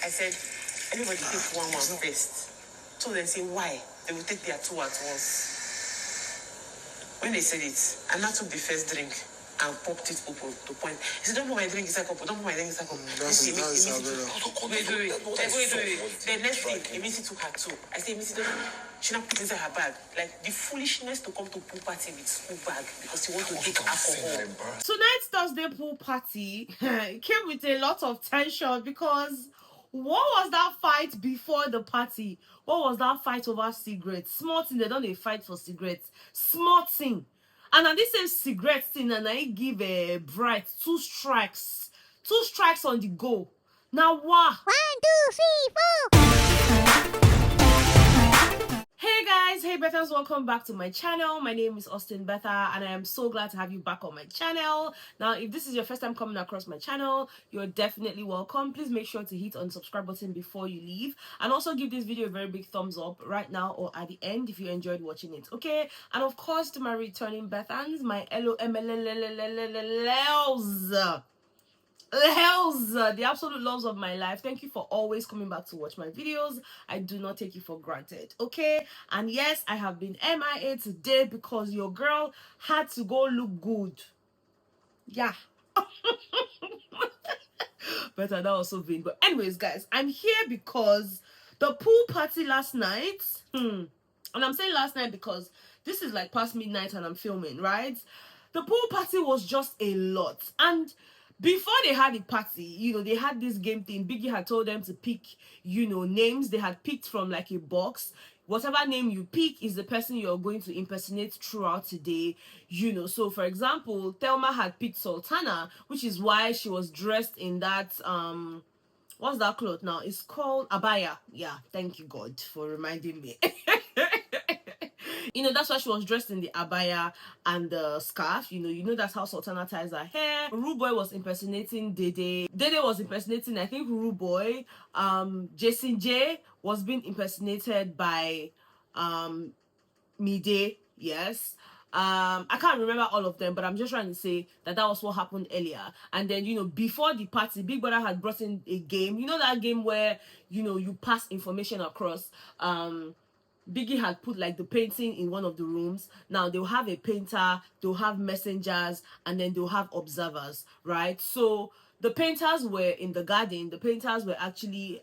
I said, everybody take one first. So they say, why? They will take their two at once. When they said it, Anna took the first drink and popped it open to point. He said, don't put my drink inside cup. Don't put my drink inside cup. Wait. The next thing, Imisi took her too. I said, Imisi, she not put it inside her bag. Like, the foolishness to come to pool party with school bag because you want to take alcohol. Tonight's Thursday pool party came with a lot of tension because what was that fight before the party? What was that fight over cigarettes? Small thing, they don't fight for cigarettes. Small thing. And on this same cigarette thing, and I give a bright 2 strikes. 2 strikes on the go. Now what? 1, 2, 3, 4. Hey guys, hey Bethas, welcome back to my channel. My name is Betha, and I am so glad to have you back on my channel. Now, if this is your first time coming across my channel, you're definitely welcome. Please make sure to hit on the subscribe button before you leave, and also give this video a very big thumbs up right now or at the end if you enjoyed watching it, okay? And of course, to my returning Bethans, my the absolute loves of my life, thank you for always coming back to watch my videos. I do not take you for granted, okay? And yes, I have been MIA today because your girl had to go look good. Yeah. Better, that was so vain. But anyways, guys, I'm here because the pool party last night, and I'm saying last night because this is like past midnight and I'm filming, right? The pool party was just a lot. And before they had the party, you know, they had this game thing. Biggie had told them to pick, you know, names. They had picked from like a box. Whatever name you pick is the person you're going to impersonate throughout today, you know. So, for example, Thelma had picked Sultana, which is why she was dressed in that, what's that cloth now? It's called abaya. Yeah, thank you, God, for reminding me. You know, that's why she was dressed in the abaya and the scarf. You know that's how Sultana ties her hair. Rude Boy was impersonating Dede. Dede was impersonating, I think, Rude Boy. Jason J was being impersonated by Mide. Yes. I can't remember all of them, but I'm just trying to say that was what happened earlier. And then, you know, before the party, Big Brother had brought in a game. You know that game where, you know, you pass information across. Biggie had put like the painting in one of the rooms. Now they'll have a painter, they'll have messengers, and then they'll have observers, right? So the painters were in the garden. The painters were actually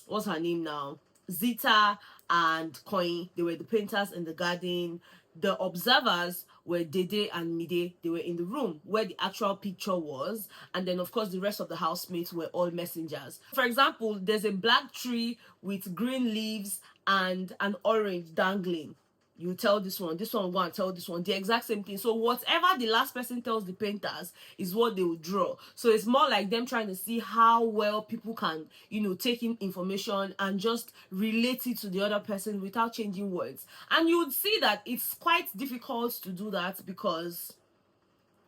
what's her name now? Zita and Coin. They were the painters in the garden. The observers were Dede and Mide. They were in the room where the actual picture was. And then, of course, the rest of the housemates were all messengers. For example, there's a black tree with green leaves and an orange dangling. You tell this one will go and tell this one. The exact same thing. So whatever the last person tells the painters is what they will draw. So it's more like them trying to see how well people can, you know, take in information and just relate it to the other person without changing words. And you would see that it's quite difficult to do that because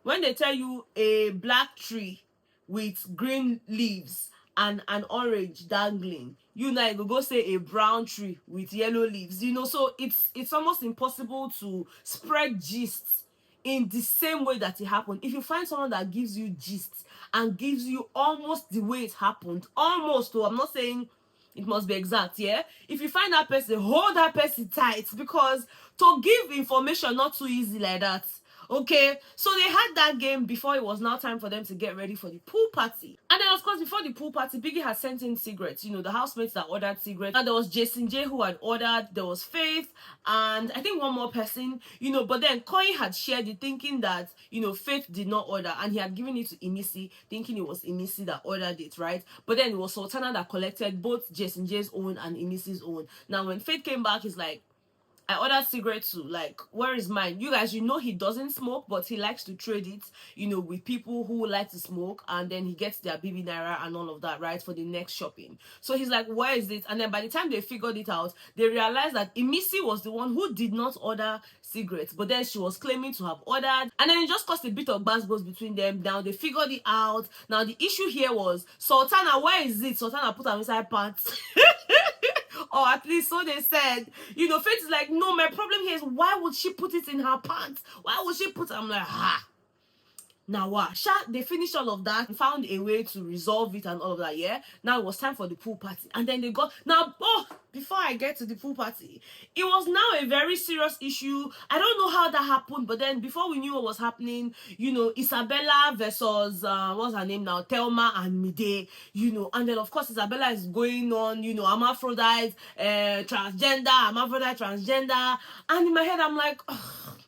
when they tell you a black tree with green leaves and an orange dangling, you know, you go say a brown tree with yellow leaves, you know. So it's almost impossible to spread gists in the same way that it happened. If you find someone that gives you gists and gives you almost the way it happened, almost, though I'm not saying it must be exact, yeah? If you find that person, hold that person tight, because to give information not too easy like that. Okay, so they had that game before it was now time for them to get ready for the pool party. And then, of course, before the pool party, Biggie had sent in cigarettes. You know, the housemates that ordered cigarettes. And there was Jason J who had ordered. There was Faith. And I think one more person, you know. But then Koi had shared it thinking that, you know, Faith did not order. And he had given it to Imisi, thinking it was Imisi that ordered it, right? But then it was Sultana that collected both Jason J's own and Imisi's own. Now, when Faith came back, he's like, I ordered cigarettes too. Like, where is mine? You guys, you know he doesn't smoke, but he likes to trade it, you know, with people who like to smoke, and then he gets their BBNaija and all of that, right, for the next shopping. So he's like, where is it? And then by the time they figured it out, they realized that Imisi was the one who did not order cigarettes, but then she was claiming to have ordered, and then it just caused a bit of buzz between them. Now they figured it out. Now the issue here was Sultana, where is it? Sultana put her inside pants. Or at least so they said. You know, Faith is like, no, my problem here is why would she put it in her pants? Why would she put it? I'm like, Now what? They finished all of that and found a way to resolve it and all of that, yeah? Now it was time for the pool party. And then they got... Now, before I get to the pool party, it was now a very serious issue. I don't know how that happened, but then before we knew what was happening, you know, Isabella versus, what's her name now? Thelma and Mide, you know. And then, of course, Isabella is going on, you know, hermaphrodite, transgender. And in my head, I'm like, ugh.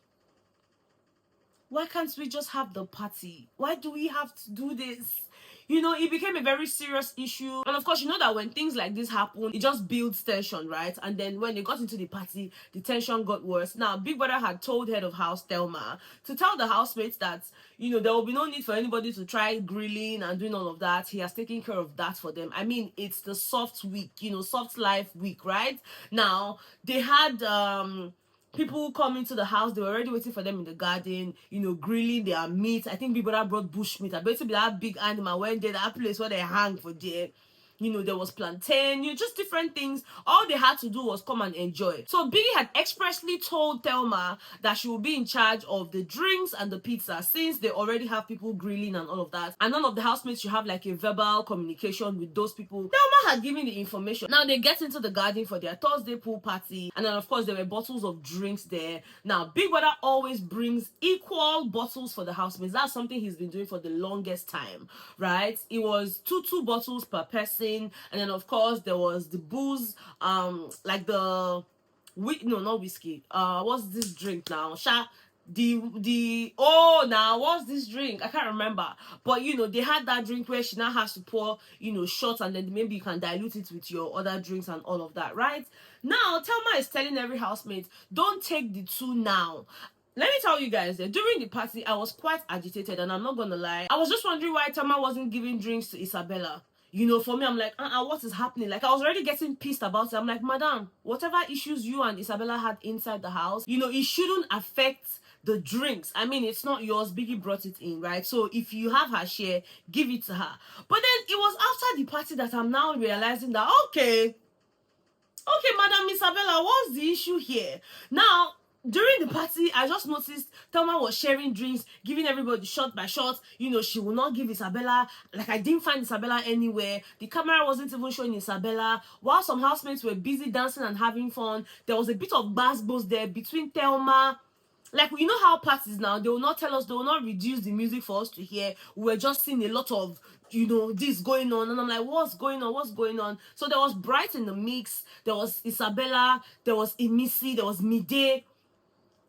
Why can't we just have the party? Why do we have to do this? You know, it became a very serious issue. And of course, you know that when things like this happen, it just builds tension, right? And then when they got into the party, the tension got worse. Now, Big Brother had told head of house, Thelma, to tell the housemates that, you know, there will be no need for anybody to try grilling and doing all of that. He has taken care of that for them. I mean, it's the soft week, you know, soft life week, right? Now, they had... people coming to the house, they were already waiting for them in the garden, you know, grilling their meat. I think people that brought bush meat. I bet to be that big animal went there, that place where they hang for there. You know, there was plantain, you know, just different things. All they had to do was come and enjoy. So Biggie had expressly told Thelma that she would be in charge of the drinks and the pizza, since they already have people grilling and all of that. And none of the housemates should have like a verbal communication with those people. Thelma had given the information. Now they get into the garden for their Thursday pool party. And then of course there were bottles of drinks there. Now Big Brother always brings equal bottles for the housemates. That's something he's been doing for the longest time, right? It was two bottles per person. And then of course there was the booze, like the not whiskey, what's this drink now? What's this drink? I can't remember. But you know, they had that drink where she now has to pour, you know, shots, and then maybe you can dilute it with your other drinks and all of that, right? Now Thelma is telling every housemate, don't take the two now. Let me tell you guys that during the party, I was quite agitated, and I'm not gonna lie. I was just wondering why Thelma wasn't giving drinks to Isabella. You know, for me, I'm like, what is happening? Like, I was already getting pissed about it. I'm like, madam, whatever issues you and Isabella had inside the house, you know, it shouldn't affect the drinks. I mean, it's not yours. Biggie brought it in, right? So if you have her share, give it to her. But then it was after the party that I'm now realizing that, okay, Madam Isabella, what's the issue here? Now, during the party, I just noticed Thelma was sharing drinks, giving everybody shot by shot. You know, she will not give Isabella. Like, I didn't find Isabella anywhere. The camera wasn't even showing Isabella. While some housemates were busy dancing and having fun, there was a bit of BBAS GBOS there between Thelma. Like, you know how parties now, they will not tell us, they will not reduce the music for us to hear. We were just seeing a lot of, you know, this going on. And I'm like, what's going on? So there was Bright in the mix. There was Isabella. There was Imisi. There was Mide.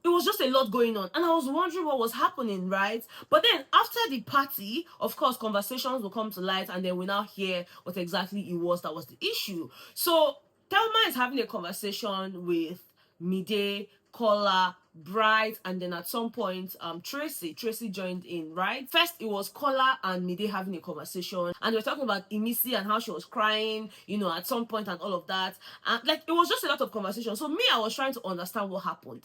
It was just a lot going on, and I was wondering what was happening, right? But then after the party, of course, conversations will come to light, and then we now hear what exactly it was that was the issue. So Thelma is having a conversation with Mide, Kola, Bright, and then at some point Tracy joined in, right? First it was Kola and Mide having a conversation, and they were talking about Imisi and how she was crying, you know, at some point and all of that. And like, it was just a lot of conversation. So me, I was trying to understand what happened.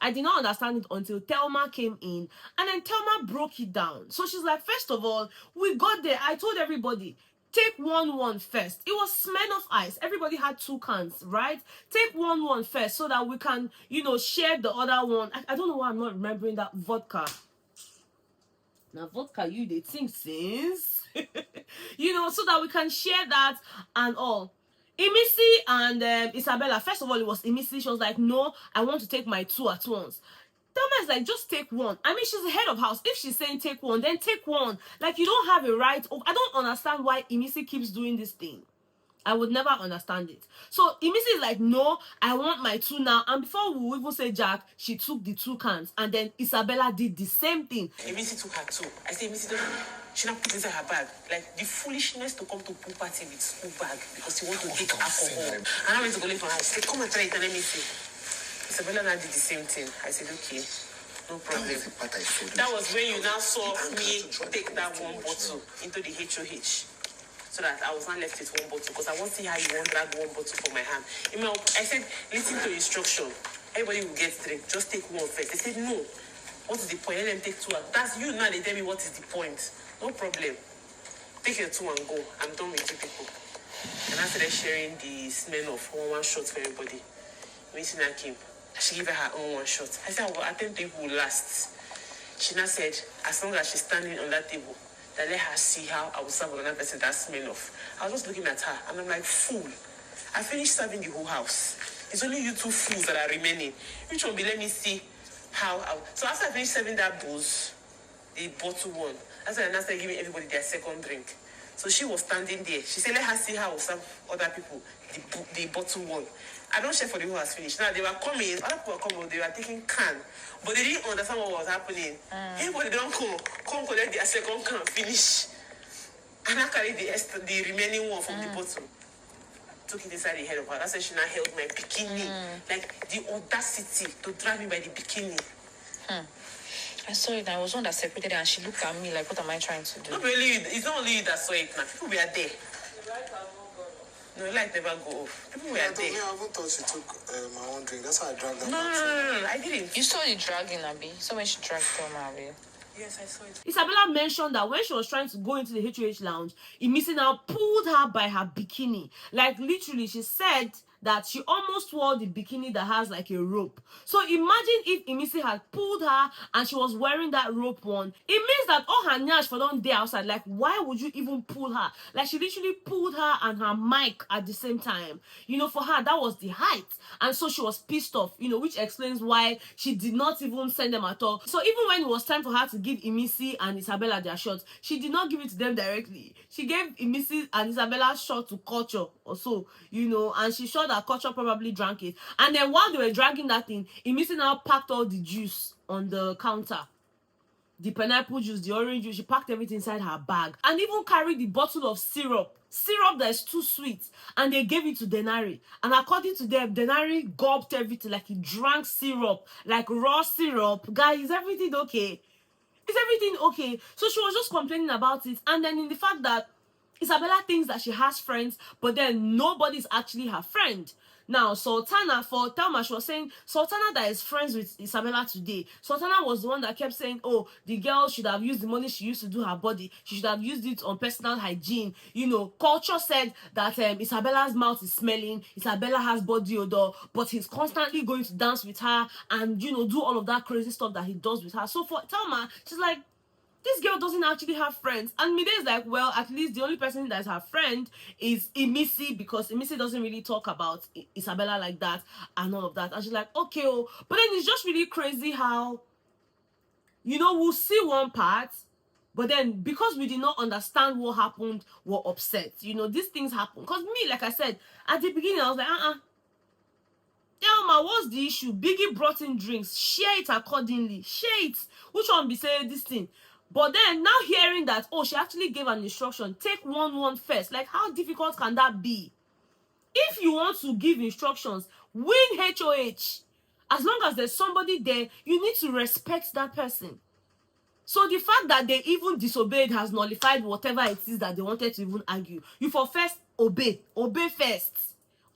I did not understand it until Thelma came in, and then Thelma broke it down. So she's like, first of all, we got there. I told everybody, take one first. It was Smirnoff Ice. Everybody had 2 cans, right? Take one first so that we can, you know, share the other one. I don't know why I'm not remembering that vodka. Now, vodka, you they think since, you know, so that we can share that and all. Imisi and Isabella, first of all, it was Imisi. She was like, no, I want to take my 2 at once. Thelma is like, just take one. I mean, she's the head of house. If she's saying take one, then take one. Like, you don't have a right. I don't understand why Imisi keeps doing this thing. I would never understand it. So Imisi is like, no, I want my 2 now. And before we even say Jack, she took the 2 cans. And then Isabella did the same thing. Imisi took her 2. I say, Imisi, she not put inside her bag. Like, the foolishness to come to pool party with school bag because you want to take alcohol. And I went to go live for her. She said, come and try it and let me see. Isabella now did the same thing. I said, okay, no problem. That was when you now saw me take that 1 bottle into the HOH. So that I was not left with 1 bottle, because I want to see how you won't drag 1 bottle from my hand. I said, listen to instruction. Everybody will get drink. Just take 1 first. They said, no. What is the point? Let them take 2. That's you now. They tell me what is the point. No problem. Take your 2 and go. I'm done with you people. And I started sharing the smell of one shot for everybody. When Sina came, she gave her own 1 shot. I said, I will attend to who last. She now said, as long as she's standing on that table, that let her see how I will serve another person that smell of. I was just looking at her, and I'm like, fool. I finished serving the whole house. It's only you two fools that are remaining. Which one be, let me see how so after I finished serving that booze, the bottle one, that's when I started giving everybody their second drink. So she was standing there. She said, let her see how I will serve other people the bottle one. I don't share for the who has finished. Now they were coming, other people were coming, they were taking can. But they didn't understand what was happening. Everybody don't come collect their second can, finish. And I carried the remaining one from the bottle. Took it inside the head of her. That's when she now held my bikini. Like the audacity to drag me by the bikini. I saw it and I was one that separated her and she looked at me like, what am I trying to do? Not really, it's not only you that saw it now. People were there. No, light never go off. People were there. I haven't thought she took my own drink. That's how I dragged her. No, I didn't. You saw the dragging, Abi. So when she dragged Thelma, Abi. Yes, I saw it. Isabella mentioned that when she was trying to go into the HOH lounge, Imisi now pulled her by her bikini. Like literally, she said that she almost wore the bikini that has like a rope. So imagine if Imisi had pulled her and she was wearing that rope one. It means that all her nyash for don't day outside. Like, why would you even pull her? Like, she literally pulled her and her mic at the same time. You know, for her, that was the height. And so she was pissed off, you know, which explains why she did not even send them at all. So even when it was time for her to give Imisi and Isabella their shots, she did not give it to them directly. She gave Imisi and Isabella shot to Culture or so, you know, and she shot that Culture probably drank it. And then while they were dragging that thing, Imisi now packed all the juice on the counter. The pineapple juice, the orange juice, she packed everything inside her bag. And even carried the bottle of syrup that is too sweet. And they gave it to Denari. And according to them, Denari gulped everything, like he drank syrup, like raw syrup. Guys, is everything okay? Is everything okay? So she was just complaining about it. And then in the fact that Isabella thinks that she has friends, but then nobody's actually her friend. Now, Sultana, for Thelma, she was saying, Sultana that is friends with Isabella today. Sultana was the one that kept saying, oh, the girl should have used the money she used to do her body. She should have used it on personal hygiene. You know, Culture said that Isabella's mouth is smelling. Isabella has body odor, but he's constantly going to dance with her and, you know, do all of that crazy stuff that he does with her. So for Thelma, she's like, this girl doesn't actually have friends. And Mide is like, well, at least the only person that is her friend is Imisi, because Imisi doesn't really talk about Isabella like that and all of that. And she's like, okay, oh. But then it's just really crazy how, you know, we'll see one part, but then because we did not understand what happened, we're upset. You know, these things happen. Because me, like I said, at the beginning, I was like, Thelma, what's the issue? Biggie brought in drinks. Share it accordingly. Share it. Which one be saying this thing? But then now hearing that, oh, she actually gave an instruction, take one first. Like, how difficult can that be? If you want to give instructions, win HOH. As long as there's somebody there, you need to respect that person. So the fact that they even disobeyed has nullified whatever it is that they wanted to even argue. You for first obey. Obey first.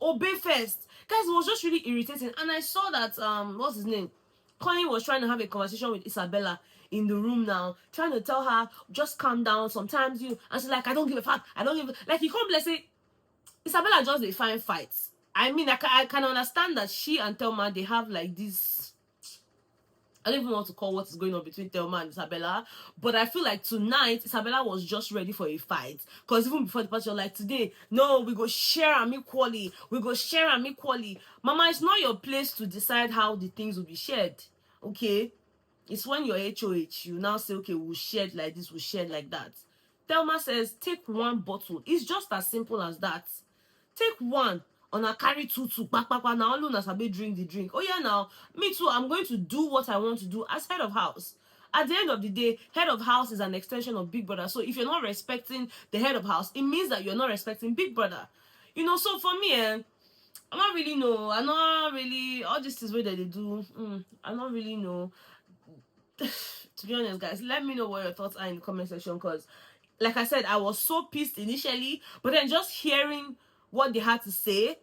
Obey first. Guys, it was just really irritating. And I saw that, what's his name? Connie was trying to have a conversation with Isabella in the room now, trying to tell her, just calm down. Sometimes you, and she's like, I don't give a fuck. I don't give a, like, you can't, let's say, Isabella just they find fights. I mean, I can understand that she and Thelma, they have like this, I don't even want to call what is going on between Thelma and Isabella, but I feel like tonight, Isabella was just ready for a fight. Because even before the party, you're like, today, no, we go share them equally. We go share them equally. Mama, it's not your place to decide how the things will be shared. Okay? It's when you're HOH, you now say, okay, we'll share it like this, we'll share it like that. Thelma says, take one bottle. It's just as simple as that. Take one. On a carry two, back, now alone as I be drink the drink. Oh yeah, now, me too, I'm going to do what I want to do as head of house. At the end of the day, head of house is an extension of Big Brother. So if you're not respecting the head of house, it means that you're not respecting Big Brother. You know, so for me, I don't really know. I not really, all this is what they do. I don't really know. To be honest, guys, let me know what your thoughts are in the comment section, because like I said, I was so pissed initially, but then just hearing what they had to say,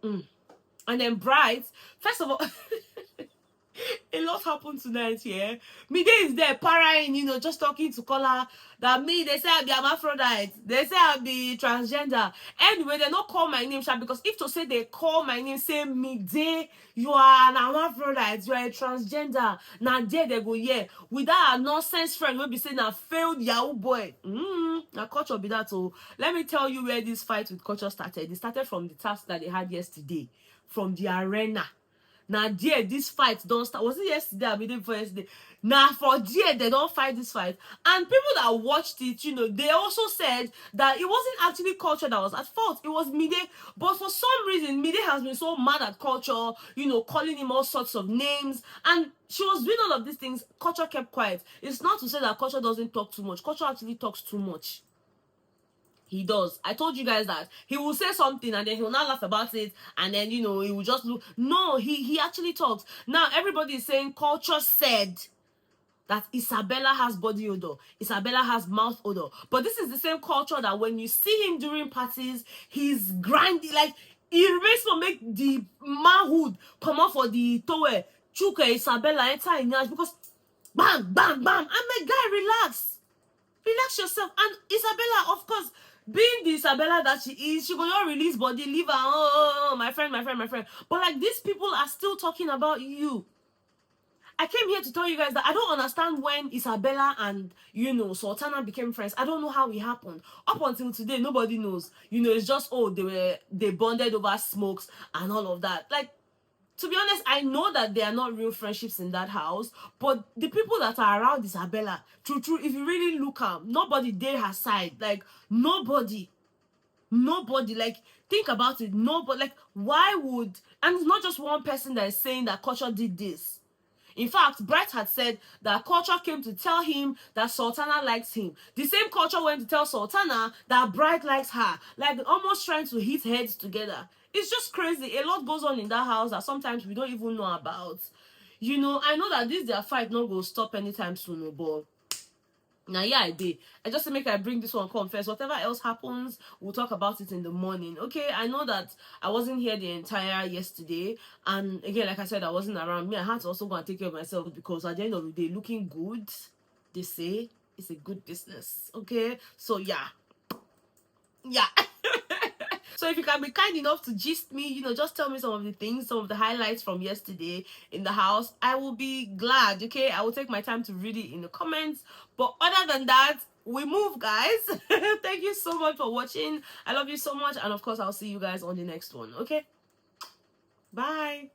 and then Bright, first of all, A lot happened tonight, yeah. Mide is there, parrying, just talking to Kola. That me, they say I be hermaphrodite. They say I be transgender. Anyway, they don't call my name, Sha, because if to say they call my name, say Mide, you are an hermaphrodite, you are a transgender. Now there they go, yeah. With that nonsense friend, will be saying a failed Yahoo boy. Now culture be that. So let me tell you where this fight with culture started. It started from the task that they had yesterday, from the arena. Now there this fight don't start. Was it yesterday or the day before yesterday? Now for there they don't fight this fight. And people that watched it, they also said that it wasn't actually culture that was at fault. It was Mide. But for some reason, Mide has been so mad at culture, calling him all sorts of names. And she was doing all of these things. Culture kept quiet. It's not to say that culture doesn't talk too much. Culture actually talks too much. He does. I told you guys that he will say something and then he will not laugh about it, and then he will just look. No, he actually talks. Now everybody is saying culture said that Isabella has body odor, Isabella has mouth odor. But this is the same culture that when you see him during parties, he's grinding, like he remains to make the manhood come out for the tower. Chuka Isabella enter in yash because bam, bam, bam. I'm a guy, relax yourself. And Isabella, of course, being the Isabella that she is, she will not release body, leave her, oh, my friend. But like, these people are still talking about you. I came here to tell you guys that I don't understand when Isabella and, Sultana became friends. I don't know how it happened. Up until today, nobody knows. It's just, they bonded over smokes and all of that. Like, to be honest, I know that there are not real friendships in that house, but the people that are around Isabella, true, if you really look at, nobody dare her side. Like, nobody, like, think about it. Nobody, like, why would, and it's not just one person that is saying that culture did this. In fact, Bright had said that culture came to tell him that Sultana likes him. The same culture went to tell Sultana that Bright likes her. Like, almost trying to hit heads together. It's just crazy. A lot goes on in that house that sometimes we don't even know about. I know that this their fight not going to stop anytime soon, but now, yeah, I did. I just to make I bring this one come first. Whatever else happens, we'll talk about it in the morning. Okay, I know that I wasn't here the entire yesterday. And again, like I said, I wasn't around. Me, I had to also go and take care of myself because at the end of the day, looking good, they say, it's a good business. Okay, so yeah. So if you can be kind enough to gist me, just tell me some of the things, some of the highlights from yesterday in the house, I will be glad. Okay, I will take my time to read it in the comments. But other than that, we move, guys. Thank you so much for watching. I love you so much, and of course I'll see you guys on the next one. Okay, bye.